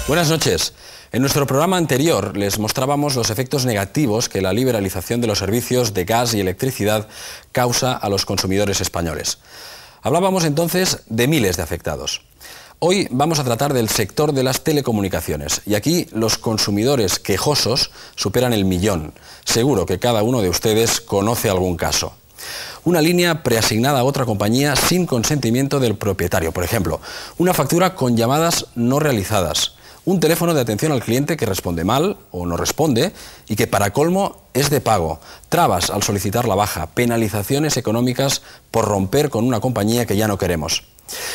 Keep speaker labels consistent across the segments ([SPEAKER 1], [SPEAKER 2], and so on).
[SPEAKER 1] Buenas noches. En nuestro programa anterior les mostrábamos los efectos negativos que la liberalización de los servicios de gas y electricidad causa a los consumidores españoles. Hablábamos entonces de miles de afectados. Hoy vamos a tratar del sector de las telecomunicaciones y aquí los consumidores quejosos superan el 1.000.000. Seguro que cada uno de ustedes conoce algún caso. Una línea preasignada a otra compañía sin consentimiento del propietario, por ejemplo, una factura con llamadas no realizadas, un teléfono de atención al cliente que responde mal o no responde y que para colmo es de pago, trabas al solicitar la baja, penalizaciones económicas por romper con una compañía que ya no queremos.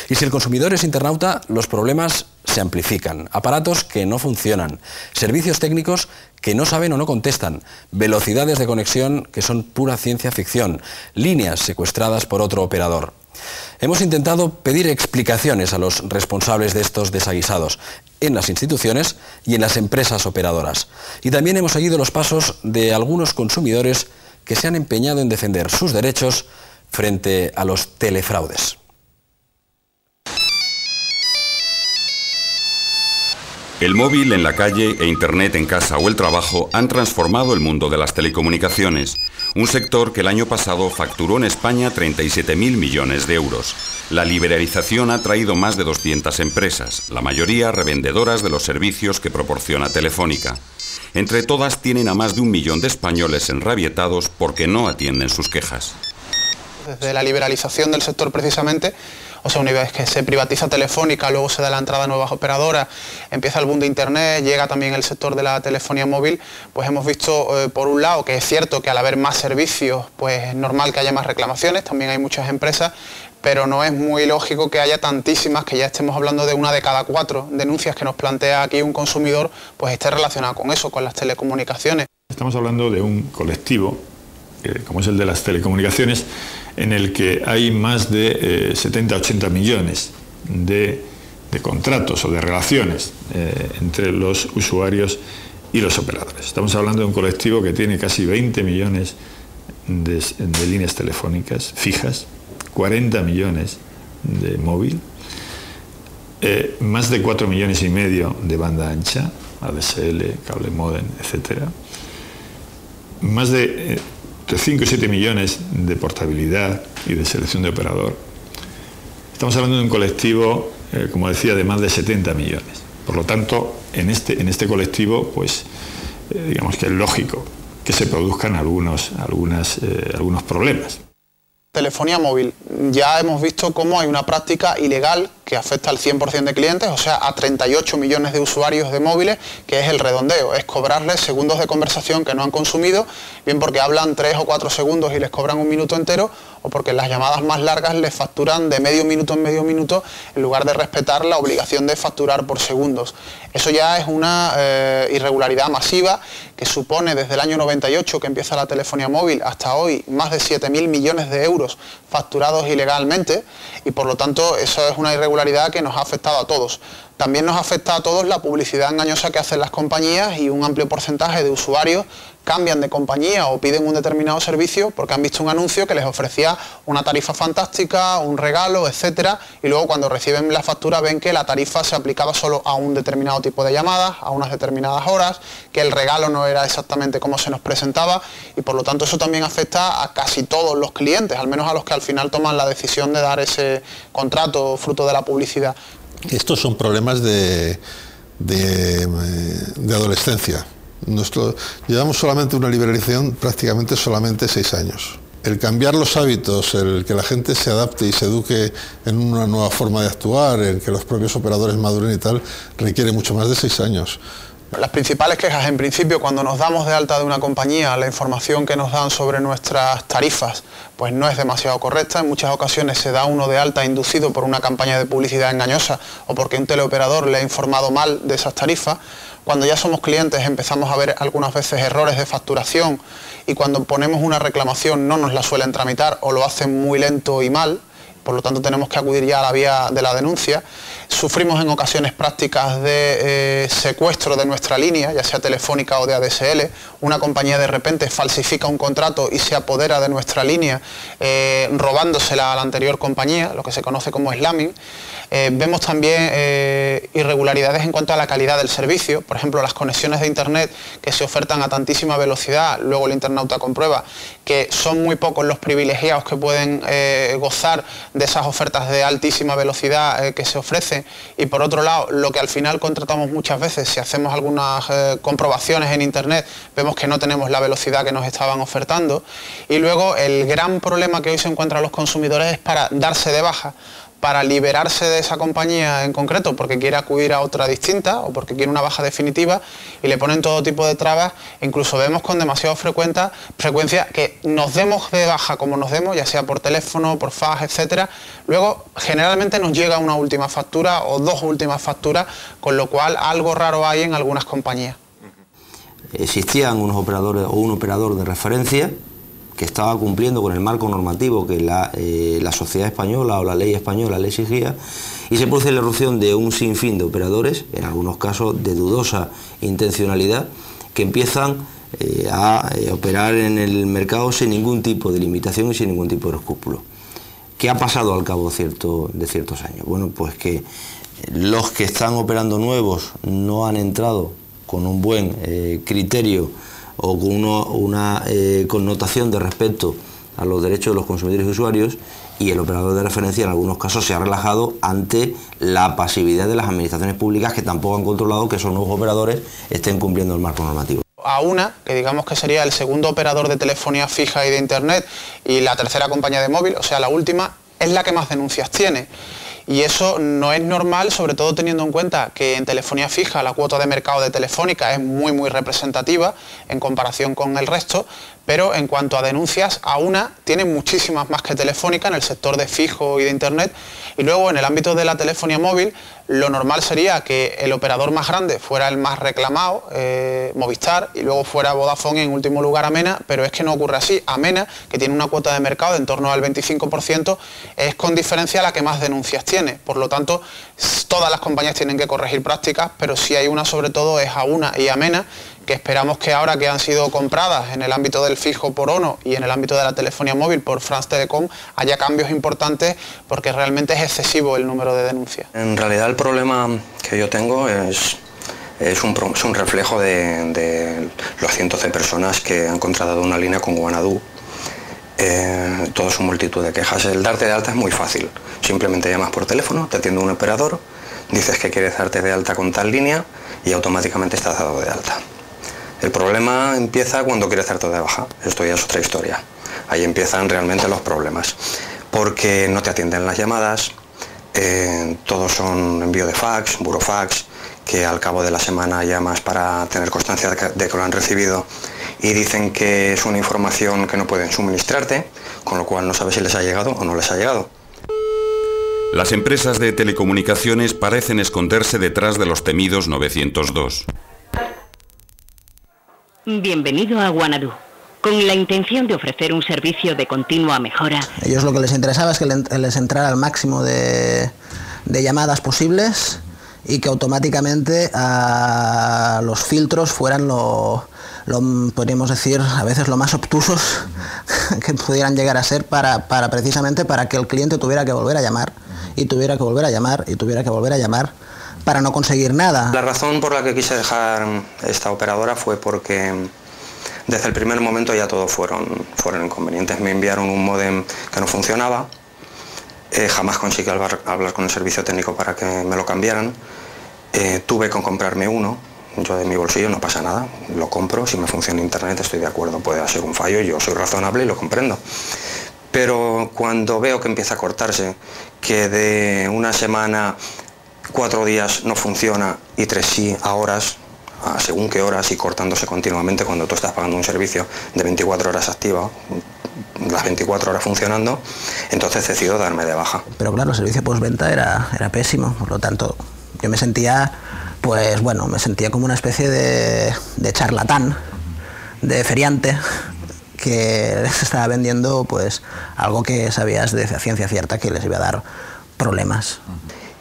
[SPEAKER 1] Y si el consumidor es internauta, los problemas se amplifican. Aparatos que no funcionan, servicios técnicos que no saben o no contestan, velocidades de conexión que son pura ciencia ficción, líneas secuestradas por otro operador. Hemos intentado pedir explicaciones a los responsables de estos desaguisados en las instituciones y en las empresas operadoras. Y también hemos seguido los pasos de algunos consumidores que se han empeñado en defender sus derechos frente a los telefraudes.
[SPEAKER 2] El móvil en la calle e Internet en casa o el trabajo han transformado el mundo de las telecomunicaciones, un sector que el año pasado facturó en España 37.000 millones de euros. La liberalización ha traído más de 200 empresas, la mayoría revendedoras de los servicios que proporciona Telefónica. Entre todas tienen a más de 1 millón de españoles enrabietados porque no atienden sus quejas.
[SPEAKER 3] Desde la liberalización del sector precisamente, o sea, una vez que se privatiza Telefónica, luego se da la entrada a nuevas operadoras, empieza el boom de Internet, llega también el sector de la telefonía móvil, pues hemos visto por un lado que es cierto que al haber más servicios, pues es normal que haya más reclamaciones, también hay muchas empresas, pero no es muy lógico que haya tantísimas, que ya estemos hablando de 1 de cada 4 denuncias que nos plantea aquí un consumidor, pues esté relacionada con eso, con las telecomunicaciones.
[SPEAKER 4] Estamos hablando de un colectivo, como es el de las telecomunicaciones, en el que hay más de 70-80 millones de contratos o de relaciones entre los usuarios y los operadores. Estamos hablando de un colectivo que tiene casi 20 millones de líneas telefónicas fijas, 40 millones de móvil, más de 4,5 millones de banda ancha, ADSL, cable modem, etc. Más de 5 o 7 millones de portabilidad y de selección de operador. Estamos hablando de un colectivo, como decía, de más de 70 millones. Por lo tanto, en este colectivo, pues, digamos que es lógico que se produzcan algunos problemas.
[SPEAKER 3] Telefonía móvil. Ya hemos visto cómo hay una práctica ilegal que afecta al 100% de clientes, o sea, a 38 millones de usuarios de móviles, que es el redondeo, es cobrarles segundos de conversación que no han consumido, bien porque hablan 3 o 4 segundos y les cobran 1 minuto entero, o porque las llamadas más largas les facturan de medio minuto en medio minuto, en lugar de respetar la obligación de facturar por segundos. Eso ya es una irregularidad masiva que supone desde el año 98 que empieza la telefonía móvil hasta hoy más de 7.000 millones de euros facturados ilegalmente, y por lo tanto eso es una irregularidad que nos ha afectado a todos. También nos afecta a todos la publicidad engañosa que hacen las compañías, y un amplio porcentaje de usuarios cambian de compañía o piden un determinado servicio porque han visto un anuncio que les ofrecía una tarifa fantástica, un regalo, etcétera, y luego cuando reciben la factura ven que la tarifa se aplicaba solo a un determinado tipo de llamadas, a unas determinadas horas, que el regalo no era exactamente como se nos presentaba, y por lo tanto eso también afecta a casi todos los clientes, al menos a los que al final toman la decisión de dar ese contrato fruto de la publicidad.
[SPEAKER 5] Estos son problemas de adolescencia. Llevamos solamente una liberalización prácticamente solamente 6 años. El cambiar los hábitos, el que la gente se adapte y se eduque en una nueva forma de actuar, el que los propios operadores maduren y tal, requiere mucho más de 6 años.
[SPEAKER 3] Las principales quejas, en principio, cuando nos damos de alta de una compañía, la información que nos dan sobre nuestras tarifas, pues no es demasiado correcta. En muchas ocasiones se da uno de alta inducido por una campaña de publicidad engañosa o porque un teleoperador le ha informado mal de esas tarifas. Cuando ya somos clientes empezamos a ver algunas veces errores de facturación, y cuando ponemos una reclamación no nos la suelen tramitar o lo hacen muy lento y mal. Por lo tanto tenemos que acudir ya a la vía de la denuncia. Sufrimos en ocasiones prácticas de secuestro de nuestra línea, ya sea telefónica o de ADSL. Una compañía de repente falsifica un contrato y se apodera de nuestra línea, robándosela a la anterior compañía, lo que se conoce como slamming. Vemos también irregularidades en cuanto a la calidad del servicio, por ejemplo las conexiones de internet que se ofertan a tantísima velocidad. Luego el internauta comprueba que son muy pocos los privilegiados que pueden gozar de esas ofertas de altísima velocidad que se ofrecen, y por otro lado lo que al final contratamos muchas veces, si hacemos algunas comprobaciones en internet, vemos que no tenemos la velocidad que nos estaban ofertando. Y luego el gran problema que hoy se encuentran los consumidores es para darse de baja, para liberarse de esa compañía en concreto porque quiere acudir a otra distinta o porque quiere una baja definitiva, y le ponen todo tipo de trabas. Incluso vemos con demasiada frecuencia que nos demos de baja como nos demos, ya sea por teléfono, por fax, etcétera. Luego generalmente nos llega una última factura o dos últimas facturas, con lo cual algo raro hay en algunas compañías.
[SPEAKER 6] Existían unos operadores o un operador de referencia que estaba cumpliendo con el marco normativo que la sociedad española o la ley española le exigía, y se produce la irrupción de un sinfín de operadores, en algunos casos de dudosa intencionalidad, que empiezan a operar en el mercado sin ningún tipo de limitación y sin ningún tipo de escrúpulo. ¿Qué ha pasado al cabo de ciertos años? Bueno, pues que los que están operando nuevos no han entrado con un buen criterio o con una connotación de respeto a los derechos de los consumidores y usuarios, y el operador de referencia en algunos casos se ha relajado ante la pasividad de las administraciones públicas, que tampoco han controlado que esos nuevos operadores estén cumpliendo el marco normativo.
[SPEAKER 3] Auna, que digamos que sería el segundo operador de telefonía fija y de internet, y la tercera compañía de móvil, o sea la última, es la que más denuncias tiene. Y eso no es normal, sobre todo teniendo en cuenta que en telefonía fija la cuota de mercado de Telefónica es muy representativa en comparación con el resto, pero en cuanto a denuncias, Auna tiene muchísimas más que Telefónica en el sector de fijo y de internet. Y luego en el ámbito de la telefonía móvil, lo normal sería que el operador más grande fuera el más reclamado, Movistar, y luego fuera Vodafone y en último lugar Amena, pero es que no ocurre así. Amena, que tiene una cuota de mercado de en torno al 25%, es con diferencia la que más denuncias tiene. Por lo tanto, todas las compañías tienen que corregir prácticas, pero si hay una sobre todo es Auna y Amena, que esperamos que ahora que han sido compradas en el ámbito del fijo por Ono y en el ámbito de la telefonía móvil por France Telecom haya cambios importantes, porque realmente es excesivo el número de denuncias.
[SPEAKER 7] En realidad el problema que yo tengo es un reflejo de los cientos de personas que han contratado una línea con Guanadu. Todo es una multitud de quejas. El darte de alta es muy fácil, simplemente llamas por teléfono, te atiende un operador, dices que quieres darte de alta con tal línea y automáticamente estás dado de alta. El problema empieza cuando quieres darte de baja. Esto ya es otra historia. Ahí empiezan realmente los problemas, porque no te atienden las llamadas, todos son envío de fax, burofax, que al cabo de la semana llamas para tener constancia de que lo han recibido y dicen que es una información que no pueden suministrarte, con lo cual no sabes si les ha llegado o no les ha llegado.
[SPEAKER 2] Las empresas de telecomunicaciones parecen esconderse detrás de los temidos 902.
[SPEAKER 8] Bienvenido a Guanadu. Con la intención de ofrecer un servicio de continua mejora.
[SPEAKER 9] Ellos lo que les interesaba es que les entrara el máximo de llamadas posibles y que automáticamente los filtros fueran podríamos decir, a veces lo más obtusos que pudieran llegar a ser precisamente para que el cliente tuviera que volver a llamar y tuviera que volver a llamar y tuviera que volver a llamar para no conseguir nada.
[SPEAKER 7] La razón por la que quise dejar esta operadora fue porque desde el primer momento ya todo fueron inconvenientes. Me enviaron un módem que no funcionaba, jamás conseguí hablar con el servicio técnico para que me lo cambiaran, tuve que comprarme uno, yo de mi bolsillo, no pasa nada, lo compro, si me funciona internet estoy de acuerdo, puede ser un fallo, yo soy razonable y lo comprendo. Pero cuando veo que empieza a cortarse, que de una semana 4 días no funciona y 3 sí a horas, a según qué horas, y cortándose continuamente cuando tú estás pagando un servicio de 24 horas activo, las 24 horas funcionando, entonces decido darme de baja.
[SPEAKER 9] Pero claro, el servicio postventa era pésimo, por lo tanto yo me sentía, pues bueno, me sentía como una especie de charlatán, de feriante, que les estaba vendiendo pues algo que sabías de ciencia cierta que les iba a dar problemas.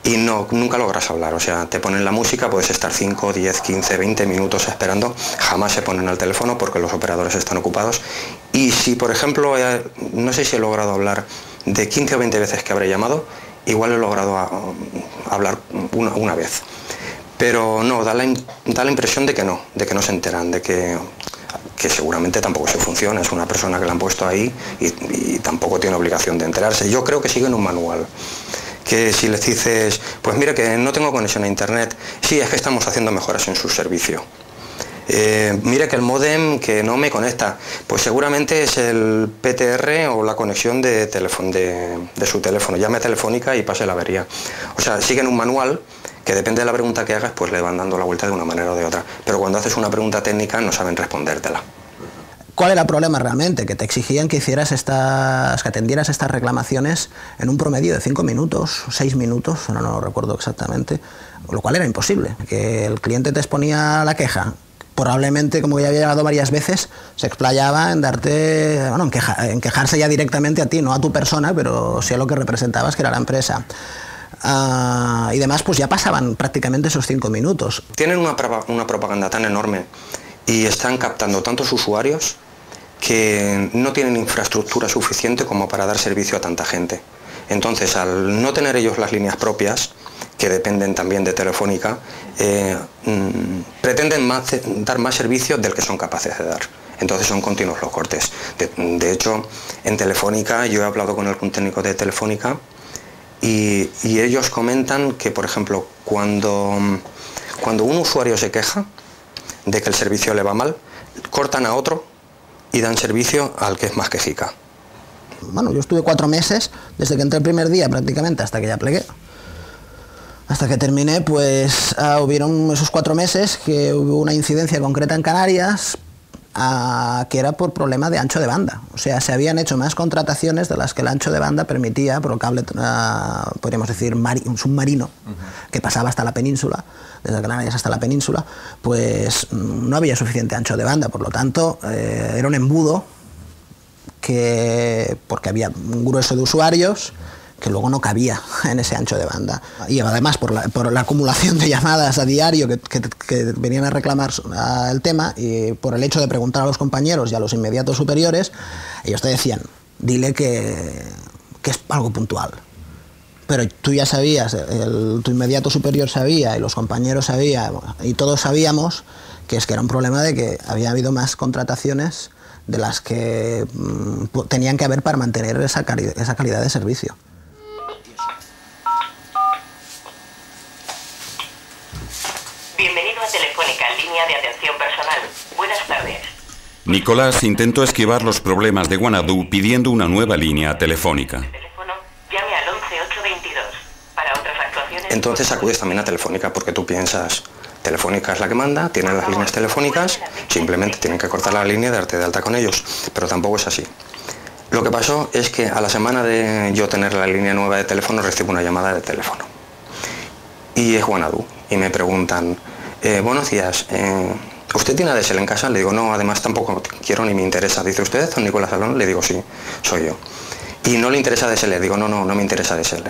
[SPEAKER 7] y nunca logras hablar. O sea, te ponen la música, puedes estar 5, 10, 15, 20 minutos esperando, jamás se ponen al teléfono porque los operadores están ocupados. Y si, por ejemplo, no sé si he logrado hablar de 15 o 20 veces que habré llamado, igual he logrado hablar una vez. Pero no, da la impresión de que no se enteran, de que seguramente tampoco se funciona, es una persona que la han puesto ahí y tampoco tiene obligación de enterarse. Yo creo que siguen un manual, que si les dices, pues mira que no tengo conexión a internet, sí, es que estamos haciendo mejoras en su servicio. Mira que el módem que no me conecta, pues seguramente es el PTR o la conexión de su teléfono, llame a Telefónica y pase la avería. O sea, siguen un manual que depende de la pregunta que hagas, pues le van dando la vuelta de una manera o de otra. Pero cuando haces una pregunta técnica no saben respondértela.
[SPEAKER 9] ¿Cuál era el problema realmente? Que te exigían que que atendieras estas reclamaciones en un promedio de 5 minutos, 6 minutos, no lo recuerdo exactamente, lo cual era imposible. Que el cliente te exponía la queja, probablemente, como ya había llegado varias veces, se explayaba en darte, bueno, en quejarse ya directamente a ti, no a tu persona, pero sí a lo que representabas, que era la empresa. Y demás, pues ya pasaban prácticamente esos 5 minutos.
[SPEAKER 7] Tienen una propaganda tan enorme y están captando tantos usuarios que no tienen infraestructura suficiente como para dar servicio a tanta gente. Entonces, al no tener ellos las líneas propias, que dependen también de Telefónica, pretenden dar más servicio del que son capaces de dar. Entonces son continuos los cortes. De hecho, en Telefónica, yo he hablado con algún técnico de Telefónica y ellos comentan que, por ejemplo, cuando un usuario se queja de que el servicio le va mal, cortan a otro y dan servicio al que es más quejica.
[SPEAKER 9] Bueno, yo estuve 4 meses, desde que entré el primer día prácticamente hasta que ya plegué. Hasta que terminé, pues hubieron esos 4 meses que hubo una incidencia concreta en Canarias, que era por problema de ancho de banda. O sea, se habían hecho más contrataciones de las que el ancho de banda permitía por el cable, podríamos decir, un submarino, que pasaba hasta la península, desde Canarias hasta la península, pues no había suficiente ancho de banda. Por lo tanto, era un embudo porque había un grueso de usuarios que luego no cabía en ese ancho de banda. Y además por la acumulación de llamadas a diario que venían a reclamar el tema, y por el hecho de preguntar a los compañeros y a los inmediatos superiores, ellos te decían, dile que es algo puntual. Pero tú ya sabías, tu inmediato superior sabía, y los compañeros sabían, y todos sabíamos que era un problema de que había habido más contrataciones de las que tenían que haber para mantener esa calidad de servicio.
[SPEAKER 8] Bienvenido a Telefónica, línea de atención personal. Buenas tardes.
[SPEAKER 2] Nicolás intentó esquivar los problemas de Guanadu pidiendo una nueva línea telefónica.
[SPEAKER 8] Llame al 11822. Para otras actuaciones...
[SPEAKER 7] Entonces acudes también a Telefónica porque tú piensas, Telefónica es la que manda, tienen las líneas telefónicas, simplemente tienen que cortar la línea y darte de alta con ellos, pero tampoco es así. Lo que pasó es que a la semana de yo tener la línea nueva de teléfono recibo una llamada de teléfono. Y es Guanadu. Y me preguntan, buenos días, ¿usted tiene ADSL en casa? Le digo, no, además tampoco quiero ni me interesa. Dice, ¿usted es don Nicolás Salón? Le digo, sí, soy yo. ¿Y no le interesa ADSL? Le digo, no me interesa ADSL.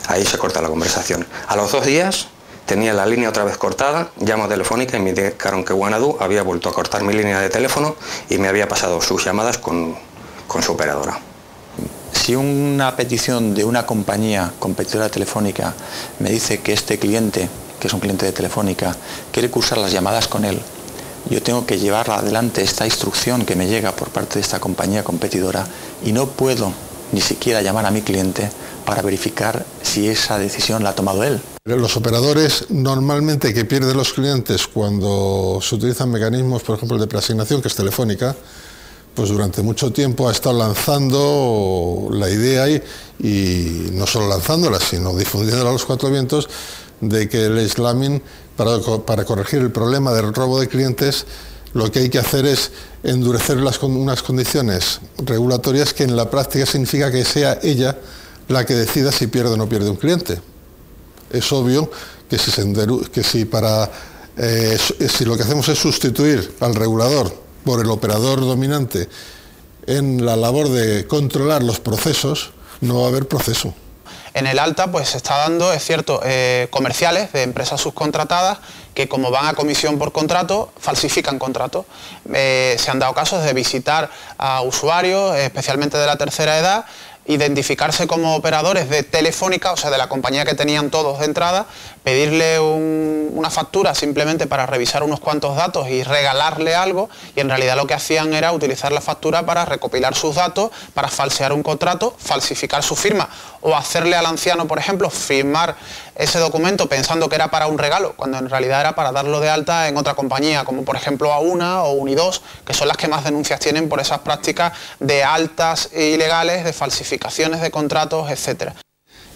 [SPEAKER 7] Ahí se corta la conversación. A los 2 días tenía la línea otra vez cortada, llamo a Telefónica y me indicaron que Guanadu había vuelto a cortar mi línea de teléfono y me había pasado sus llamadas con su operadora.
[SPEAKER 10] Si una petición de una compañía competidora telefónica me dice que este cliente, que es un cliente de Telefónica, quiere cursar las llamadas con él, yo tengo que llevar adelante esta instrucción que me llega por parte de esta compañía competidora y no puedo ni siquiera llamar a mi cliente para verificar si esa decisión la ha tomado él.
[SPEAKER 5] Los operadores normalmente que pierden los clientes cuando se utilizan mecanismos, por ejemplo, el de preasignación, que es Telefónica, pues durante mucho tiempo ha estado lanzando la idea y no solo lanzándola, sino difundiéndola a los 4 vientos, de que el slamming, para corregir el problema del robo de clientes, lo que hay que hacer es endurecer unas condiciones regulatorias que en la práctica significa que sea ella la que decida si pierde o no pierde un cliente. Es obvio que si lo que hacemos es sustituir al regulador por el operador dominante en la labor de controlar los procesos, no va a haber proceso.
[SPEAKER 3] En el alta pues se está dando, es cierto, comerciales de empresas subcontratadas que como van a comisión por contrato, falsifican contratos. Se han dado casos de visitar a usuarios, especialmente de la tercera edad, identificarse como operadores de Telefónica, o sea, de la compañía que tenían todos de entrada, pedirle una factura simplemente para revisar unos cuantos datos y regalarle algo, y en realidad lo que hacían era utilizar la factura para recopilar sus datos, para falsear un contrato, falsificar su firma, o hacerle al anciano, por ejemplo, firmar ese documento pensando que era para un regalo, cuando en realidad era para darlo de alta en otra compañía, como por ejemplo Auna o Unidos, que son las que más denuncias tienen por esas prácticas de altas ilegales, de falsificaciones de contratos, etcétera.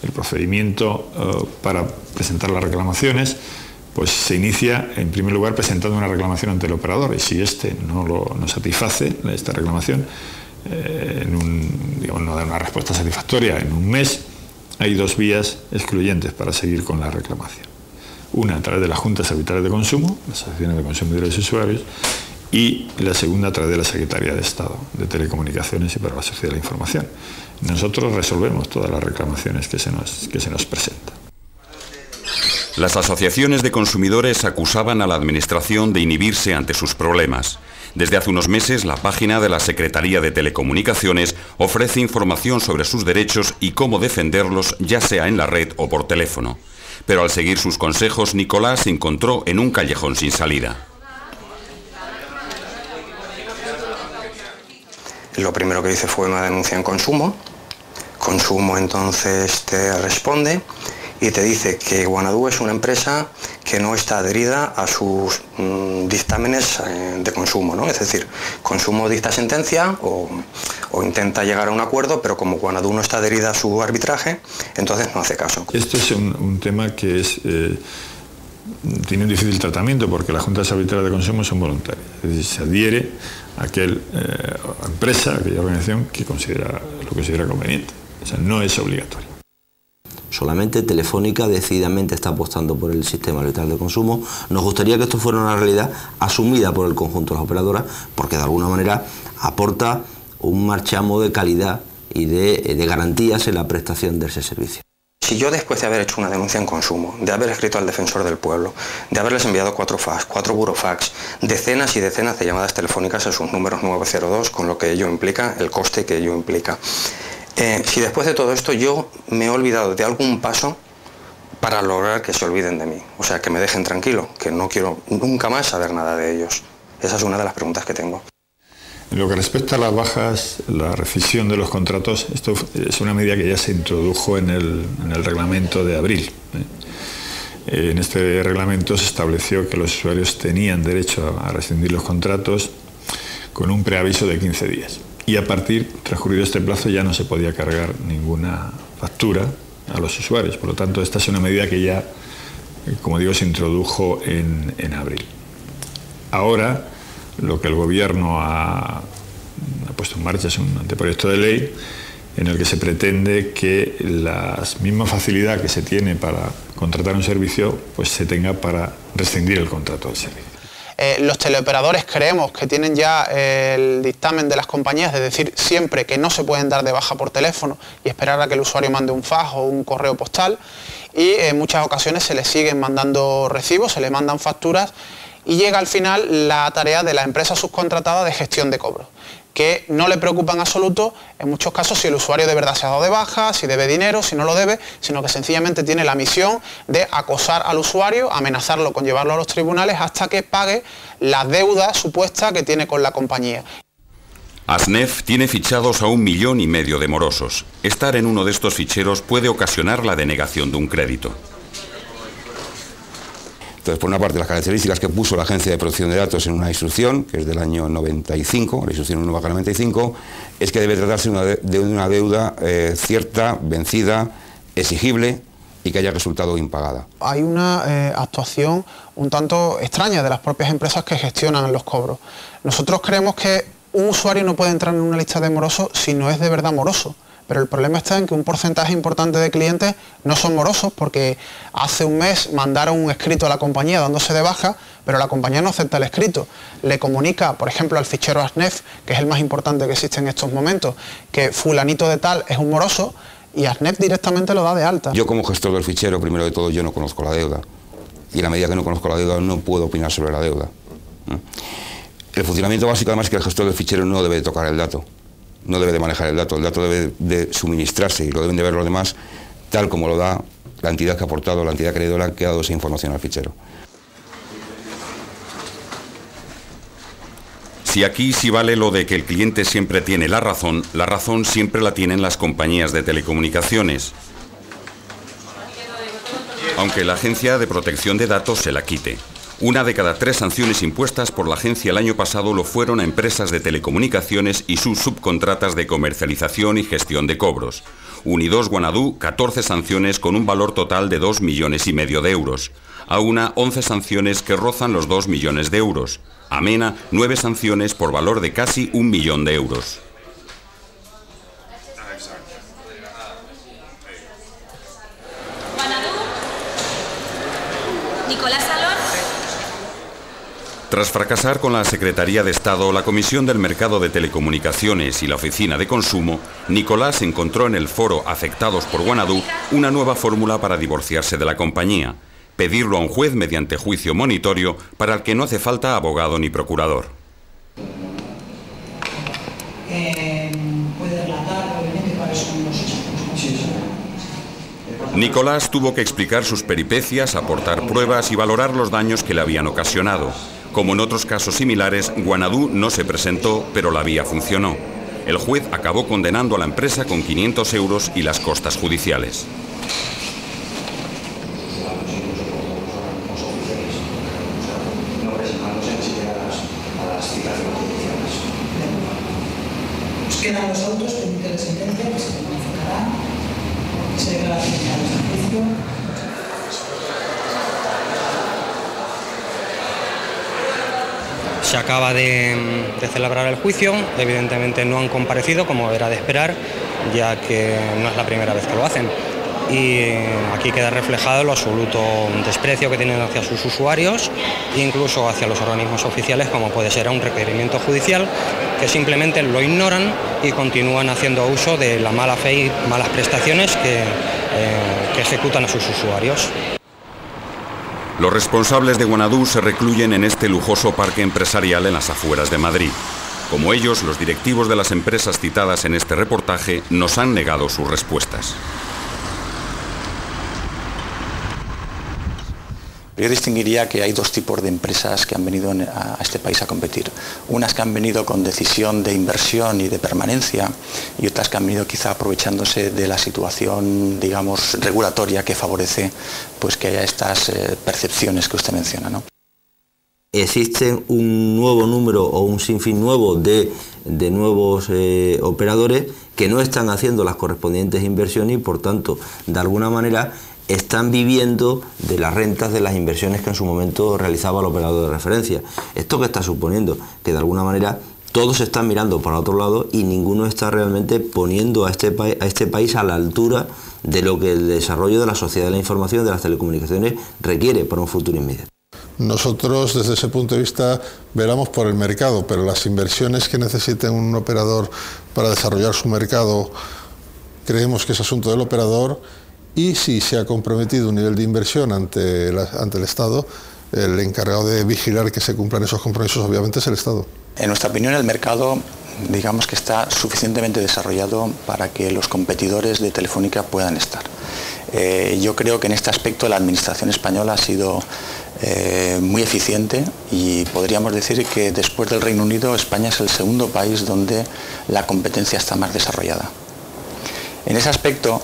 [SPEAKER 4] El procedimiento para presentar las reclamaciones pues se inicia en primer lugar presentando una reclamación ante el operador, y si éste no satisface esta reclamación, no da una respuesta satisfactoria en un mes, hay dos vías excluyentes para seguir con la reclamación. Una a través de las juntas arbitrales de consumo, las asociaciones de consumidores y usuarios, y la segunda a través de la Secretaría de Estado de Telecomunicaciones y para la Sociedad de la Información. Nosotros resolvemos todas las reclamaciones que se nos presentan.
[SPEAKER 2] Las asociaciones de consumidores acusaban a la Administración de inhibirse ante sus problemas. Desde hace unos meses, la página de la Secretaría de Telecomunicaciones ofrece información sobre sus derechos y cómo defenderlos, ya sea en la red o por teléfono. Pero al seguir sus consejos, Nicolás se encontró en un callejón sin salida.
[SPEAKER 7] Lo primero que hice fue una denuncia en Consumo. Consumo entonces te responde y te dice que Wanadoo es una empresa que no está adherida a sus dictámenes de consumo, ¿no? Es decir, Consumo dicta sentencia o intenta llegar a un acuerdo, pero como Wanadoo no está adherida a su arbitraje, entonces no hace caso.
[SPEAKER 4] Esto es un tema que tiene un difícil tratamiento porque las juntas arbitrales de consumo son voluntarias. Es decir, se adhiere a aquella empresa, aquella organización que lo considera conveniente. O sea, no es obligatorio.
[SPEAKER 6] Solamente Telefónica decididamente está apostando por el sistema arbitral de consumo. Nos gustaría que esto fuera una realidad asumida por el conjunto de las operadoras, porque de alguna manera aporta un marchamo de calidad y de garantías en la prestación de ese servicio.
[SPEAKER 7] Si yo, después de haber hecho una denuncia en Consumo, de haber escrito al Defensor del Pueblo, de haberles enviado 4 fax, 4 burofax, decenas y decenas de llamadas telefónicas a sus números 902, con lo que ello implica, el coste que ello implica, si después de todo esto yo me he olvidado de algún paso para lograr que se olviden de mí, o sea, que me dejen tranquilo, que no quiero nunca más saber nada de ellos. Esa es una de las preguntas que tengo.
[SPEAKER 4] En lo que respecta a las bajas, la rescisión de los contratos, esto es una medida que ya se introdujo en el reglamento de abril. En este reglamento se estableció que los usuarios tenían derecho a rescindir los contratos con un preaviso de 15 días. Y a partir, transcurrido este plazo, ya no se podía cargar ninguna factura a los usuarios. Por lo tanto, esta es una medida que ya, como digo, se introdujo en abril. Ahora, lo que el Gobierno ha puesto en marcha es un anteproyecto de ley en el que se pretende que la misma facilidad que se tiene para contratar un servicio, pues se tenga para rescindir el contrato del servicio.
[SPEAKER 3] Los teleoperadores creemos que tienen ya el dictamen de las compañías de decir siempre que no se pueden dar de baja por teléfono y esperar a que el usuario mande un fax o un correo postal, y en muchas ocasiones se les siguen mandando recibos, se les mandan facturas, y llega al final la tarea de la empresa subcontratada de gestión de cobros, que no le preocupa en absoluto, en muchos casos, si el usuario de verdad se ha dado de baja, si debe dinero, si no lo debe, sino que sencillamente tiene la misión de acosar al usuario, amenazarlo con llevarlo a los tribunales hasta que pague la deuda supuesta que tiene con la compañía.
[SPEAKER 2] ASNEF tiene fichados a 1,5 millones de morosos. Estar en uno de estos ficheros puede ocasionar la denegación de un crédito.
[SPEAKER 11] Entonces, por una parte, las características que puso la Agencia de Protección de Datos en una instrucción, que es del año 95, la instrucción 1/95, es que debe tratarse de una deuda cierta, vencida, exigible y que haya resultado impagada.
[SPEAKER 3] Hay una actuación un tanto extraña de las propias empresas que gestionan los cobros. Nosotros creemos que un usuario no puede entrar en una lista de morosos si no es de verdad moroso. Pero el problema está en que un porcentaje importante de clientes no son morosos porque hace un mes mandaron un escrito a la compañía dándose de baja, pero la compañía no acepta el escrito. Le comunica, por ejemplo, al fichero ASNEF, que es el más importante que existe en estos momentos, que fulanito de tal es un moroso, y ASNEF directamente lo da de alta.
[SPEAKER 11] Yo como gestor del fichero, primero de todo, yo no conozco la deuda. Y en la medida que no conozco la deuda, no puedo opinar sobre la deuda. El funcionamiento básico, además, es que el gestor del fichero no debe de tocar el dato. No debe de manejar el dato debe de suministrarse y lo deben de ver los demás tal como lo da la entidad que ha aportado, la entidad acreedora que ha dado esa información al fichero.
[SPEAKER 2] Si aquí sí vale lo de que el cliente siempre tiene la razón siempre la tienen las compañías de telecomunicaciones. Aunque la Agencia de Protección de Datos se la quite. 1 de cada 3 sanciones impuestas por la agencia el año pasado lo fueron a empresas de telecomunicaciones y sus subcontratas de comercialización y gestión de cobros. Unidos Guanadu, 14 sanciones con un valor total de 2,5 millones de euros. Auna, 11 sanciones que rozan los 2 millones de euros. Amena, 9 sanciones por valor de casi 1 millón de euros. Tras fracasar con la Secretaría de Estado, la Comisión del Mercado de Telecomunicaciones y la Oficina de Consumo, Nicolás encontró en el foro Afectados por Guanadu una nueva fórmula para divorciarse de la compañía: pedirlo a un juez mediante juicio monitorio para el que no hace falta abogado ni procurador.
[SPEAKER 12] ¿Puede relatar brevemente cuáles son los hechos?
[SPEAKER 2] Nicolás tuvo que explicar sus peripecias, aportar pruebas y valorar los daños que le habían ocasionado. Como en otros casos similares, Guanadu no se presentó, pero la vía funcionó. El juez acabó condenando a la empresa con 500 euros y las costas judiciales.
[SPEAKER 12] Nos quedan los autos pendientes de sentencia que se modificarán, que se declararán finales de juicio.
[SPEAKER 7] Se acaba de celebrar el juicio, evidentemente no han comparecido, como era de esperar, ya que no es la primera vez que lo hacen. Y aquí queda reflejado el absoluto desprecio que tienen hacia sus usuarios, incluso hacia los organismos oficiales, como puede ser un requerimiento judicial, que simplemente lo ignoran y continúan haciendo uso de la mala fe y malas prestaciones que ejecutan a sus usuarios.
[SPEAKER 2] Los responsables de Guanadu se recluyen en este lujoso parque empresarial en las afueras de Madrid. Como ellos, los directivos de las empresas citadas en este reportaje nos han negado sus respuestas.
[SPEAKER 10] Yo distinguiría que hay 2 tipos de empresas que han venido a este país a competir. Unas que han venido con decisión de inversión y de permanencia, y otras que han venido quizá aprovechándose de la situación, digamos, regulatoria que favorece pues que haya estas percepciones que usted menciona, ¿no?
[SPEAKER 6] Existen un nuevo número o un sinfín nuevo de nuevos operadores que no están haciendo las correspondientes inversiones y, por tanto, de alguna manera están viviendo de las rentas de las inversiones que en su momento realizaba el operador de referencia. ¿Esto qué está suponiendo? Que de alguna manera todos están mirando para otro lado y ninguno está realmente poniendo a este país a la altura de lo que el desarrollo de la sociedad de la información y de las telecomunicaciones requiere para un futuro inmediato.
[SPEAKER 5] Nosotros, desde ese punto de vista, velamos por el mercado, pero las inversiones que necesite un operador para desarrollar su mercado, creemos que es asunto del operador. Y si se ha comprometido un nivel de inversión ante el Estado, el encargado de vigilar que se cumplan esos compromisos obviamente es el Estado.
[SPEAKER 10] En nuestra opinión, el mercado, digamos que está suficientemente desarrollado para que los competidores de Telefónica puedan estar. Yo creo que en este aspecto la Administración española ha sido muy eficiente y podríamos decir que después del Reino Unido, España es el segundo país donde la competencia está más desarrollada. En ese aspecto,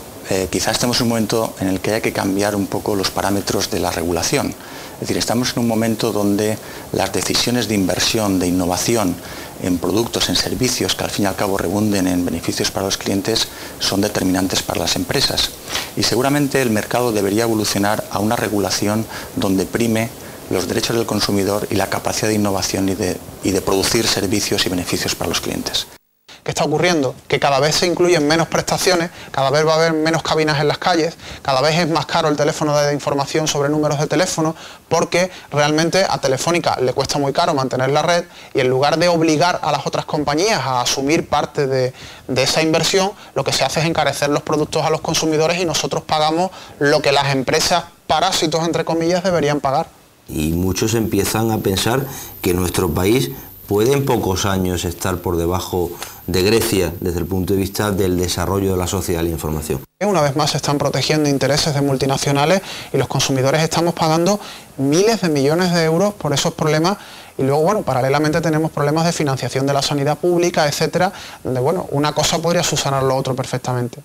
[SPEAKER 10] quizás estemos en un momento en el que haya que cambiar un poco los parámetros de la regulación. Es decir, estamos en un momento donde las decisiones de inversión, de innovación en productos, en servicios que al fin y al cabo rebunden en beneficios para los clientes son determinantes para las empresas. Y seguramente el mercado debería evolucionar a una regulación donde prime los derechos del consumidor y la capacidad de innovación y de producir servicios y beneficios para los clientes.
[SPEAKER 3] ¿Qué está ocurriendo? Que cada vez se incluyen menos prestaciones, cada vez va a haber menos cabinas en las calles, cada vez es más caro el teléfono de información sobre números de teléfono, porque realmente a Telefónica le cuesta muy caro mantener la red y en lugar de obligar a las otras compañías a asumir parte de esa inversión, lo que se hace es encarecer los productos a los consumidores y nosotros pagamos lo que las empresas parásitos, entre comillas, deberían pagar.
[SPEAKER 6] Y muchos empiezan a pensar que nuestro país puede en pocos años estar por debajo de Grecia desde el punto de vista del desarrollo de la sociedad y la información.
[SPEAKER 3] Una vez más se están protegiendo intereses de multinacionales y los consumidores estamos pagando miles de millones de euros por esos problemas y luego, bueno, paralelamente tenemos problemas de financiación de la sanidad pública, etcétera, donde, bueno, una cosa podría subsanar lo otro perfectamente.